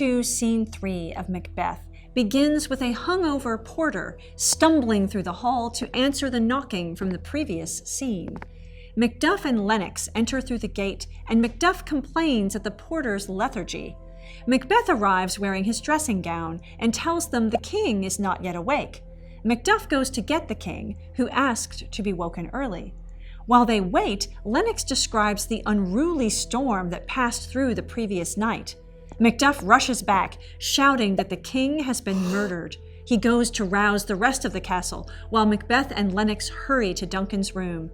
2, Scene 3 of Macbeth begins with a hungover porter stumbling through the hall to answer the knocking from the previous scene. Macduff and Lennox enter through the gate, and Macduff complains at the porter's lethargy. Macbeth arrives wearing his dressing gown and tells them the king is not yet awake. Macduff goes to get the king, who asked to be woken early. While they wait, Lennox describes the unruly storm that passed through the previous night. Macduff rushes back, shouting that the king has been murdered. He goes to rouse the rest of the castle, while Macbeth and Lennox hurry to Duncan's room.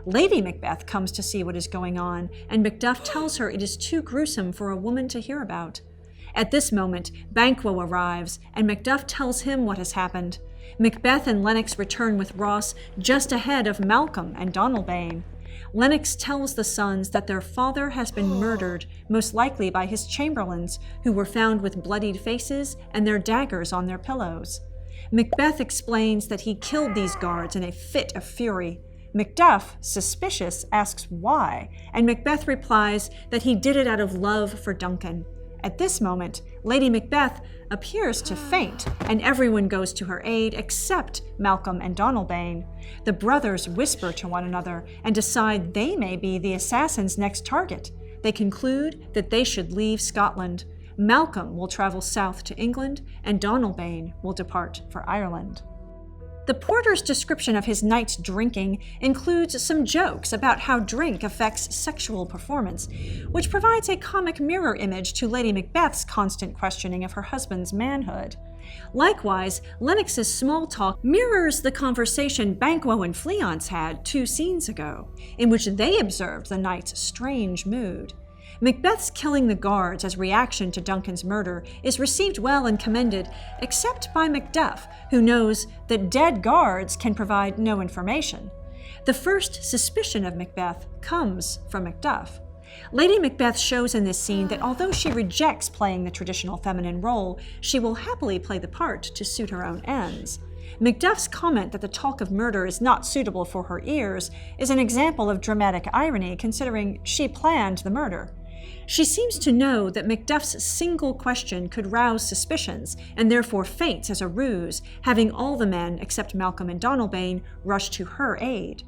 Lady Macbeth comes to see what is going on, and Macduff tells her it is too gruesome for a woman to hear about. At this moment, Banquo arrives, and Macduff tells him what has happened. Macbeth and Lennox return with Ross just ahead of Malcolm and Donalbain. Lennox tells the sons that their father has been murdered, most likely by his chamberlains, who were found with bloodied faces and their daggers on their pillows. Macbeth explains that he killed these guards in a fit of fury. Macduff, suspicious, asks why, and Macbeth replies that he did it out of love for Duncan. At this moment, Lady Macbeth appears to faint, and everyone goes to her aid except Malcolm and Donalbain. The brothers whisper to one another and decide they may be the assassin's next target. They conclude that they should leave Scotland. Malcolm will travel south to England, and Donalbain will depart for Ireland. The porter's description of his night's drinking includes some jokes about how drink affects sexual performance, which provides a comic mirror image to Lady Macbeth's constant questioning of her husband's manhood. Likewise, Lennox's small talk mirrors the conversation Banquo and Fleance had 2 scenes ago, in which they observed the knight's strange mood. Macbeth's killing the guards as reaction to Duncan's murder is received well and commended, except by Macduff, who knows that dead guards can provide no information. The first suspicion of Macbeth comes from Macduff. Lady Macbeth shows in this scene that although she rejects playing the traditional feminine role, she will happily play the part to suit her own ends. Macduff's comment that the talk of murder is not suitable for her ears is an example of dramatic irony, considering she planned the murder. She seems to know that Macduff's single question could rouse suspicions, and therefore faints as a ruse, having all the men, except Malcolm and Donalbain, rush to her aid.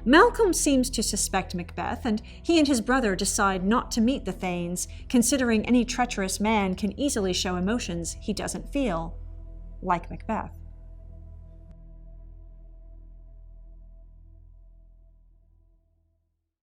Malcolm seems to suspect Macbeth, and he and his brother decide not to meet the Thanes, considering any treacherous man can easily show emotions he doesn't feel, like Macbeth.